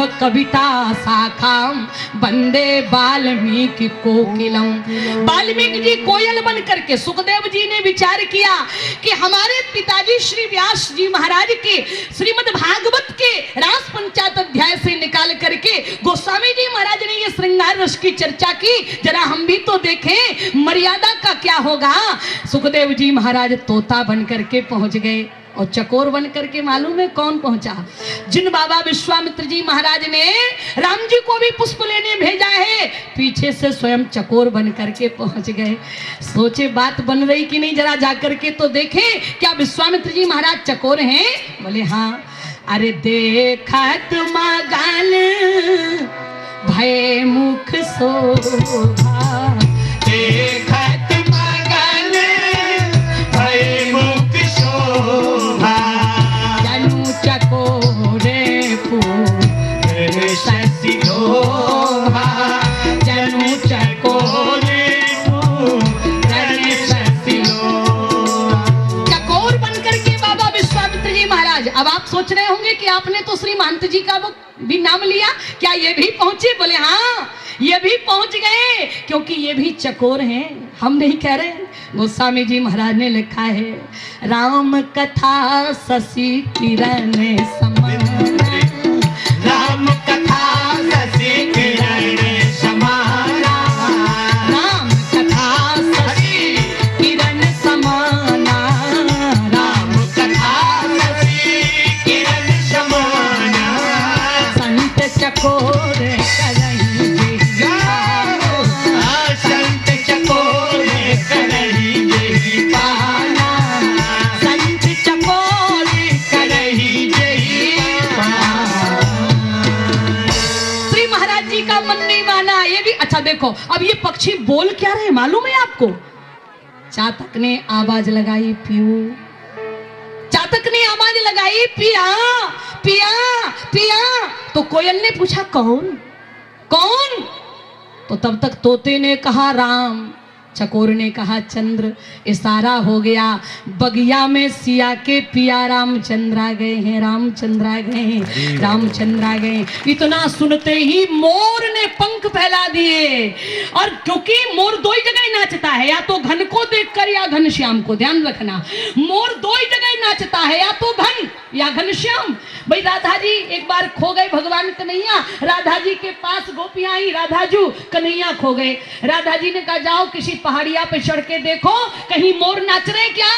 मोह कविता शाखाम वंदे वाल्मीकि कोकिलम। वाल्मीकि जी कोयल बन करके, सुखदेव जी ने विचार किया कि हमारे पिताजी श्री व्यास जी महाराज के श्रीमद् भागवत के रास पंचायत अध्याय से निकाल करके गोस्वामी जी महाराज ने ये श्रृंगार रस की चर्चा की, जरा हम भी तो देखें मर्यादा का क्या होगा। सुखदेव जी महाराज तोता बन करके पहुंच गए और चकोर बन करके मालूम है कौन पहुंचा? जिन बाबा विश्वामित्र जी महाराज ने राम जी को भी पुष्प लेने भेजा है, पीछे से स्वयं चकोर बन करके पहुंच गए। सोचे बात बन रही कि नहीं, जरा जाकर के तो देखें क्या विश्वामित्र जी महाराज चकोर हैं? बोले हाँ। अरे देखत मगन भय मुख शोभा, देखत मगन भय मुख शोभा, जनु चकोरे फूल शशि शोभा, जनु चकोरे शशि शोभा। चकोर बन करके बाबा विश्वामित्र जी महाराज। अब आप सोच रहे होंगे कि आपने तो श्री महंत जी का वो भी नाम लिया, क्या ये भी पहुंचे? बोले हाँ ये भी पहुंच गए, क्योंकि ये भी चकोर हैं, हम नहीं कह रहे। गोस्वामी जी महाराज ने लिखा है, राम कथा शशि किरण समान, राम कथा शशि किरण समाना, राम कथा शशि किरण समाना, राम कथा शशि किरण समाना, संत चकोर करही संत चकोर करही जेहि पाना, संत चकोर करही जेहि पाना। श्री महाराज जी का मन नहीं माना। ये भी अच्छा देखो, अब ये पक्षी बोल क्या रहे मालूम है आपको? चातक ने आवाज लगाई पीऊ, चातक ने आवाज लगाई पिया पिया पिया। तो कोयल ने पूछा कौन कौन? तो तब तक तोते ने कहा राम, चकोर ने कहा चंद्र। इशारा हो गया, बगिया में सिया के पिया रामचंद्र आ गए हैं, रामचंद्र आ गए हैं, रामचंद्र आ गए। इतना सुनते ही मोर ने पंख फैला दिए, और क्योंकि मोर दो ही जगह नाचता है, या तो घन को देखकर या घनश्याम को, ध्यान रखना। मोर दो ही जगह नाचता है, या तो घन या घनश्याम। भाई राधा जी एक बार खो गए भगवान कन्हैया, राधा जी के पास गोपियां आई, राधाजू कन्हैया खो गए। राधा जी ने कहा जाओ किसी पहाड़िया पे चढ़ के देखो कहीं मोर नाच रहे क्या।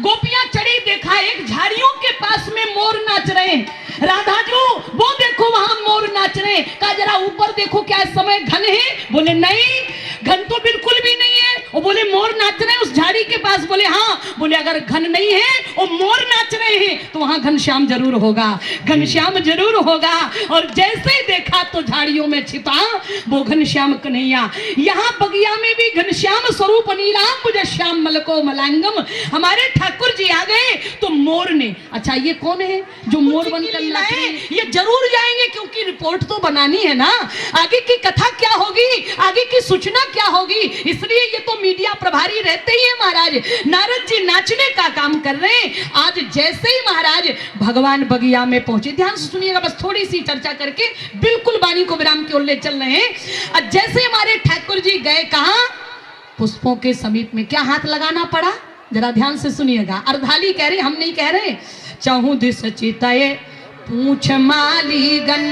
गोपियां चढ़ी, देखा एक झाड़ियों के पास में मोर नाच रहे हैं। राधाजू वो देखो वहां मोर नाच रहे हैं। कहा जरा ऊपर देखो क्या इस समय घन है? बोले नहीं घन तो बिल्कुल भी नहीं है। वो बोले मोर नाच रहे हैं उस झाड़ी के पास? बोले हाँ। बोले अगर घन नहीं है और मोर नाच रहे हैं तो वहां घनश्याम जरूर होगा, घनश्याम जरूर होगा। और जैसे ही देखा तो झाड़ियों में छिपा वो घनश्याम कन्हैया। यहाँ बगिया में भी घनश्याम स्वरूप नीलांबुज श्याम मलको मलांगम, हमारे ठाकुर जी आ गए। तो मोर ने, अच्छा ये कौन है जो मोर बनकर नाच रहे हैं? ये जरूर जाएंगे क्योंकि रिपोर्ट तो बनानी है ना, आगे की कथा क्या होगी, आगे की सूचना क्या होगी, इसलिए ये तो मीडिया प्रभारी रहते ही है महाराज। नारद जी नाचने का काम कर रहे हैं। आज जैसे ही महाराज भगवान बगिया में पहुंचे, ध्यान से सुनिएगा, बस थोड़ी सी चर्चा करके बिल्कुल वाणी को विराम की ओर ले चल रहे हैं। जैसे हमारे ठाकुर जी गए कहां? पुष्पों के समीप में। क्या हाथ लगाना पड़ा? जरा ध्यान से सुनिएगा। अर्धाली कह रहे, हम नहीं कह रहे। चहु दिस चिताए पूछ मालीगन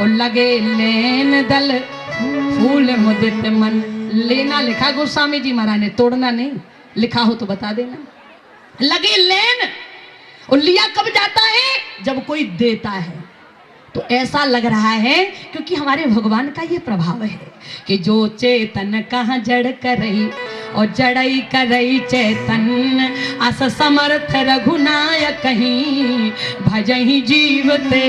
और लगे लेन दल फूल मुदित मन। लेना लिखा गोस्वामी जी महाराज ने, तोड़ना नहीं। लिखा हो तो बता देना। लगे लेन, और लिया कब जाता है? जब कोई देता है। तो ऐसा लग रहा है क्योंकि हमारे भगवान का ये प्रभाव है कि जो चेतन कहाँ जड़ कर रही और जड़ई करई चेतन, अस समर्थ रघुनायक कहीं भजही जीवते।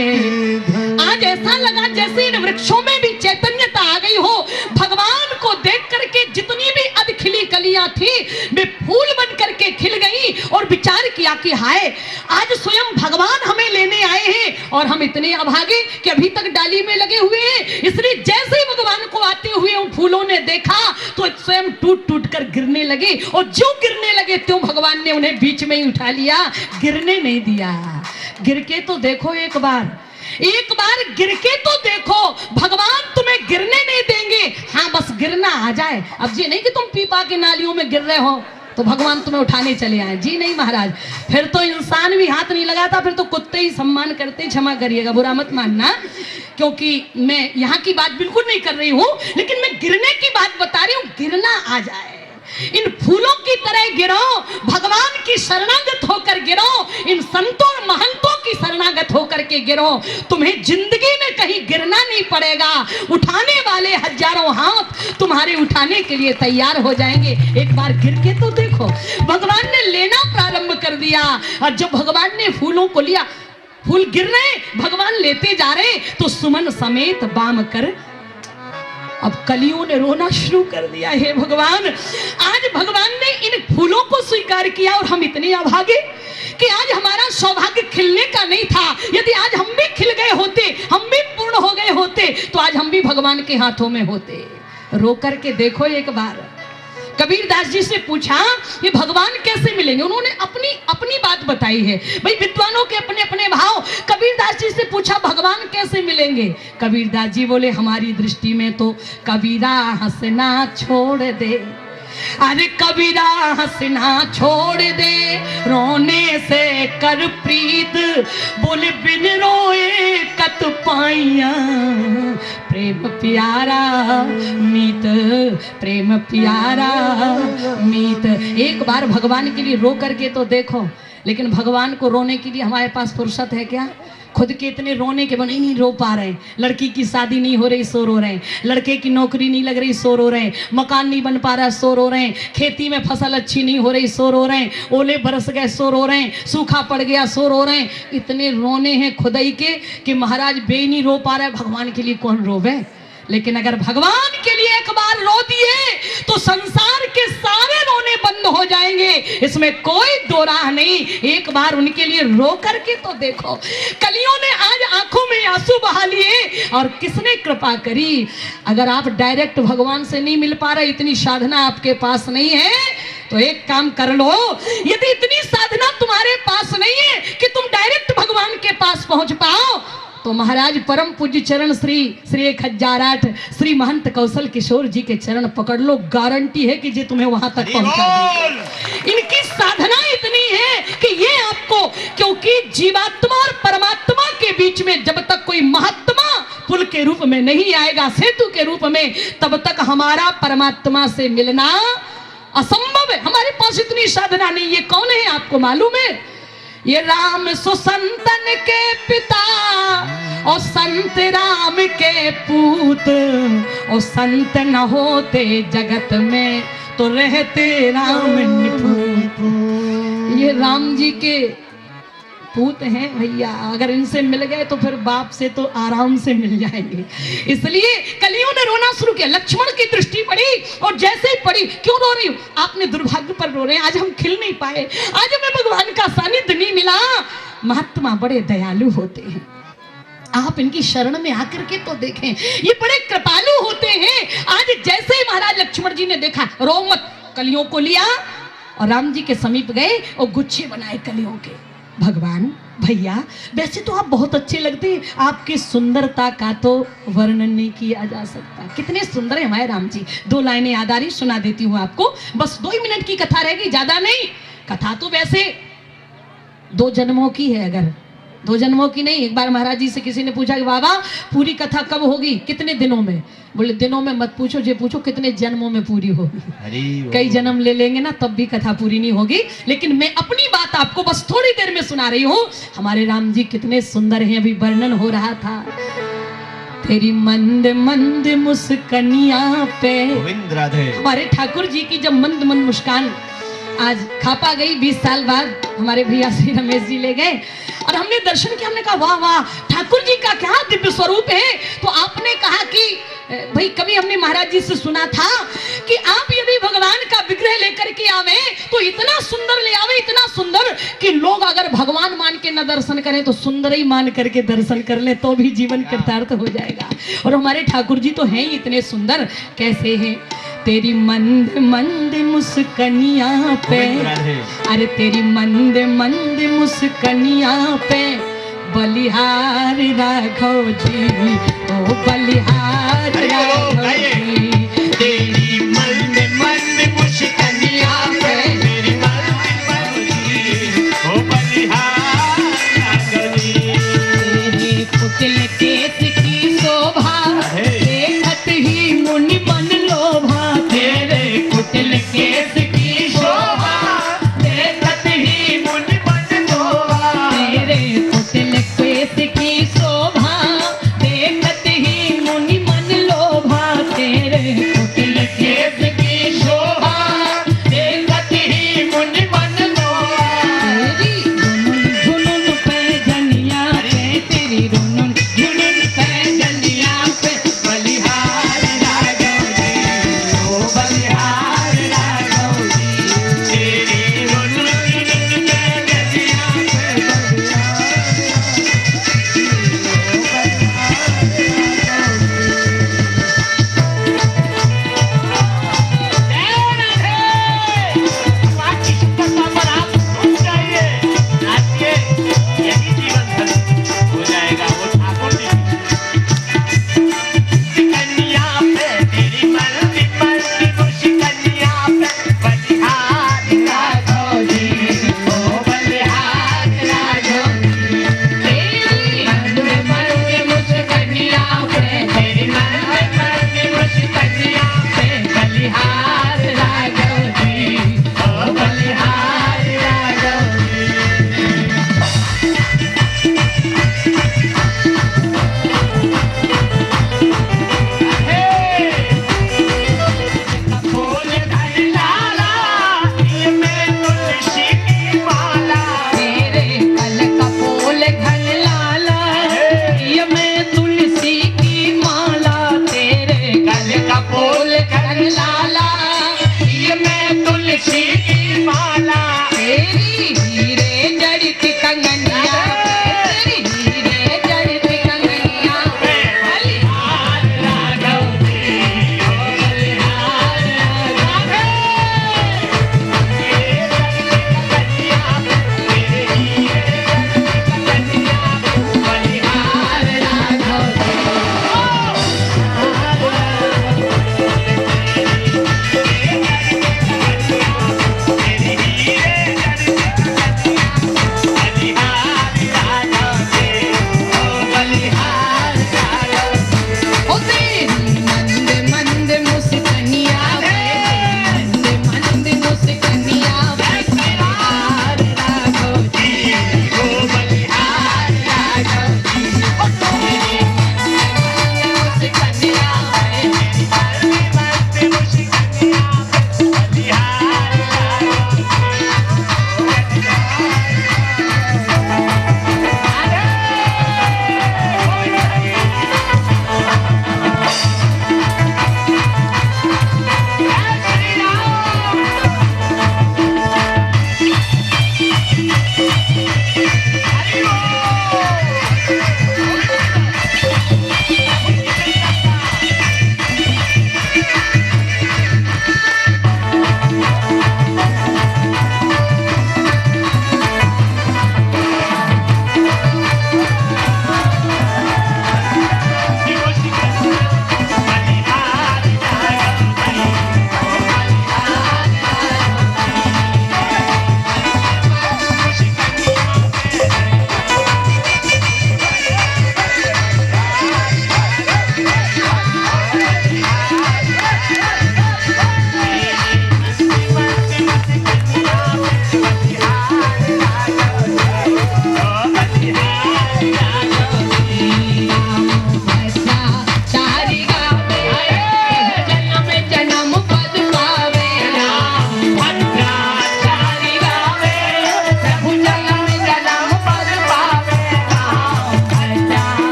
आज ऐसा लगा जैसे इन वृक्षों में भी चैतन्यता आ गई हो। भगवान को देख करके जितनी भी अधखिली कलियां थी वे फूल बन करके खिल गई, और विचार किया कि हाय आज स्वयं भगवान हमें लेने आए हैं और हम इतने अभागे कि अभी तक डाली में लगे हुए हैं। इसलिए जैसे ही भगवान को आते हुए उन फूलों ने देखा तो स्वयं टूट टूट कर गिरने लगे, और जो गिरने लगे त्यों भगवान ने उन्हें बीच में ही उठा लिया, गिरने नहीं दिया। गिर के तो देखो एक बार गिर के तो के नालियों में गिर रहे हो तो भगवान तुम्हें उठाने चले आए। जी नहीं महाराज, फिर तो इंसान भी हाथ नहीं लगाता, फिर तो कुत्ते ही सम्मान करते। क्षमा करिएगा, बुरा मत मानना, क्योंकि मैं यहाँ की बात बिल्कुल नहीं कर रही हूँ, लेकिन मैं गिरने की बात बता रही हूँ। गिरना आ जाए, इन फूलों की तरह गिरो, भगवान की शरणागत होकर गिरो, इन संतों और महंतों की शरणागत होकर के गिरो। तुम्हें जिंदगी में कहीं गिरना नहीं पड़ेगा। उठाने वाले हजारों हाथ तुम्हारे उठाने के लिए तैयार हो जाएंगे। एक बार गिर के तो देखो। भगवान ने लेना प्रारंभ कर दिया, और जब भगवान ने फूलों को लिया, फूल गिर रहे, भगवान लेते जा रहे, तो सुमन समेत बाम कर अब कलियों ने रोना शुरू कर दिया। हे भगवान, आज भगवान ने इन फूलों को स्वीकार किया और हम इतने अभागे कि आज हमारा सौभाग्य खिलने का नहीं था। यदि आज हम भी खिल गए होते, हम भी पूर्ण हो गए होते, तो आज हम भी भगवान के हाथों में होते। रो करके देखो एक बार। कबीरदास जी से पूछा ये भगवान कैसे मिलेंगे, उन्होंने अपनी बात बताई है। भाई विद्वानों के अपने अपने भाव। कबीरदास जी से पूछा भगवान कैसे मिलेंगे, कबीरदास जी बोले हमारी दृष्टि में तो कबीरा हंसना छोड़ दे, अरे कबीरा हंसना छोड़ दे, रोने से कर प्रीत, बोले बिन रोए कत पाइया, प्रेम प्यारा मीत, प्रेम प्यारा मीत। एक बार भगवान के लिए रो करके तो देखो। लेकिन भगवान को रोने के लिए हमारे पास फुर्सत है क्या? खुद के इतने रोने के बने नहीं रो पा रहे। लड़की की शादी नहीं हो रही, सो रो रहे हैं। लड़के की नौकरी नहीं लग रही, सो रो रहे हैं। मकान नहीं बन पा रहा, सो रो रहे हैं। खेती में फसल अच्छी नहीं हो रही, सो रो रहे हैं। ओले बरस गए, सो रो रहे हैं। सूखा पड़ गया, सो रो रहे हैं। इतने रोने हैं खुदाई के कि महाराज बे नहीं रो पा रहा है। भगवान के लिए कौन रोवे? लेकिन अगर भगवान के लिए एक बार रो दिए तो संसार के सारे रोने बंद हो जाएंगे, इसमें कोई दो राह नहीं। एक बार उनके लिए रो करके तो देखो। कलियों ने आज आंखों में आंसू बहा लिए, और किसने कृपा करी? अगर आप डायरेक्ट भगवान से नहीं मिल पा रहे, इतनी साधना आपके पास नहीं है, तो एक काम कर लो। यदि इतनी साधना तुम्हारे पास नहीं है कि तुम डायरेक्ट भगवान के पास पहुंच पाओ, तो महाराज परम पूज्य चरण श्री 1008 श्री महंत कौशल किशोर जी के चरण पकड़ लो। गारंटी है कि जी तुम्हें वहां तक पहुंचा देंगे। इनकी साधना इतनी है कि ये आपको, क्योंकि जीवात्मा और परमात्मा के बीच में जब तक कोई महात्मा पुल के रूप में नहीं आएगा, सेतु के रूप में, तब तक हमारा परमात्मा से मिलना असंभव है। हमारे पास इतनी साधना नहीं है। कौन है आपको मालूम है? ये राम सुसंतन के पिता और संत राम के पूत, और संत न होते जगत में तो रहते राम निपूत। ये राम जी के पूत हैं भैया। अगर इनसे मिल गए तो फिर बाप से तो आराम से मिल जाएंगे। इसलिए कलियों ने रोना शुरू किया। लक्ष्मण की दृष्टि पड़ी, और जैसे ही पड़ी, क्यों रो रही हूं? आपने दुर्भाग्य पर रो रहे हैं। आज हम खिल नहीं पाए, आज हमें भगवान का सानिध्य नहीं मिला। महात्मा बड़े दयालु होते हैं, आप इनकी शरण में आकर के तो देखें, ये बड़े कृपालु होते हैं। आज जैसे ही महाराज लक्ष्मण जी ने देखा, रो मत, कलियों को लिया और राम जी के समीप गए और गुच्छे बनाए कलियों के। भगवान भैया, वैसे तो आप बहुत अच्छे लगते हैं, आपकी सुंदरता का तो वर्णन नहीं किया जा सकता। कितने सुंदर है हमारे राम जी। 2 लाइनें याद आ रही, सुना देती हूँ आपको। बस 2 ही मिनट की कथा रहेगी, ज्यादा नहीं। कथा तो वैसे 2 जन्मों की है, अगर 2 जन्मों की नहीं। एक बार महाराज जी से किसी ने पूछा कि बाबा पूरी कथा कब होगी, कितने दिनों में? बोले दिनों में मत पूछो, जे पूछो कितने जन्मों में पूरी होगी। कई जन्म ले लेंगे ना तब भी कथा पूरी नहीं होगी। लेकिन मैं अपनी बात आपको बस थोड़ी देर में सुना रही हूँ। हमारे राम जी कितने सुंदर हैं, अभी वर्णन हो रहा था। तेरी मंद मंद मुस्कनिया पे, हमारे ठाकुर जी की जब मंद मंद मुस्कान आज खापा गई, 20 साल बाद हमारे भैया श्री रमेश जी ले गए और हमने दर्शन किया। हमने कहा वाह वाह, ठाकुर जी का क्या दिव्य स्वरूप है। तो आपने कहा कि भाई कभी हमने महाराज जी से सुना था कि आप यदि भगवान का विग्रह लेकर के आवे तो इतना सुंदर ले आवे, इतना सुंदर कि लोग अगर भगवान मान के न दर्शन करें तो सुंदर ही मान करके दर्शन कर ले तो भी जीवन कृतार्थ हो जाएगा। और हमारे ठाकुर जी तो हैं ही इतने सुंदर। कैसे हैं? तेरी मंद मंद मुस्कनिया पे, अरे तेरी मंद मंद मुस्कनिया पे बलिहार राघव जी, ओ बलिहार राघव जी। तेरी मंद मंद मुस्कनिया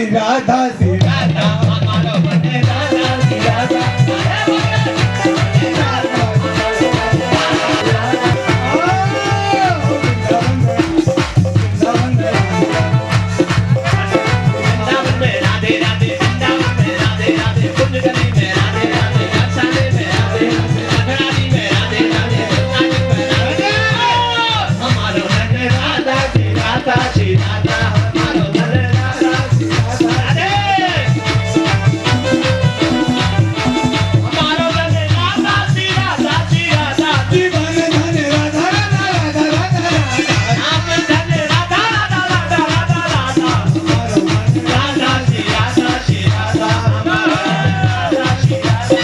श्री राधा श्री राधा हमारो बने राधा श्री राधा वृंदावन में राधे राधे वृंदावन में राधे राधे कुंजगली में राधे राधे अक्षाले में राधे राधे अघरानी में राधे राधे वृंदावन में राधे हमारो बने राधा श्री राधा श्री राधा हमारो बने राधा श्री राधा राधे हमारो बने राधा श्री राधा श्री राधा जीवन धन राधा राधा राधा राधा नाम धन राधा राधा राधा राधा राधा राधा श्री राधा श्री राधा हमारा राधा श्री राधा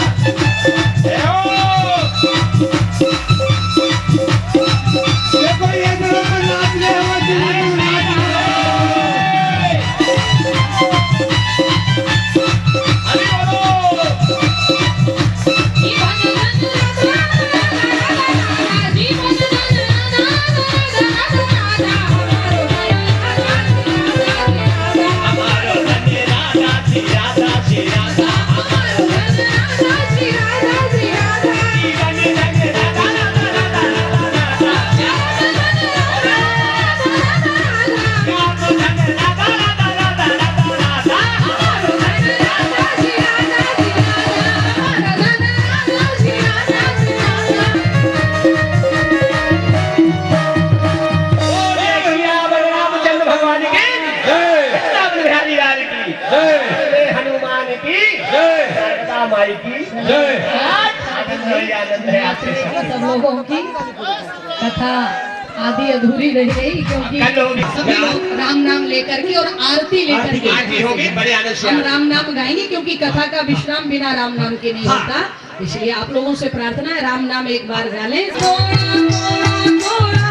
देखो ये जरा नाच ले हरि बोलो हमारो बने राधा श्री राधा श्री राधा हमारो बने राधा श्री राधा श्री राधा जीवन धन राधा राधा राधा राधा नाम धन राधा राधा राधा राधा राधा हमारो बने राधा श्री राधा श्री रामचंद्र भगवान की वृंदावन बिहारी लाल की हनुमान की शारदा माई की आनंद है आपके साथ। सब लोगों की कथा आधी अधूरी रह गई क्योंकि कल होगी। सभी लोग राम नाम लेकर के और आरती लेकर के आरती होगी बड़े आनंद से हम राम नाम गाएंगे क्योंकि कथा का विश्राम बिना राम नाम के नहीं होता। इसलिए आप लोगों से प्रार्थना है राम नाम एक बार गा लें। थोड़ा थोड़ा थोड़ा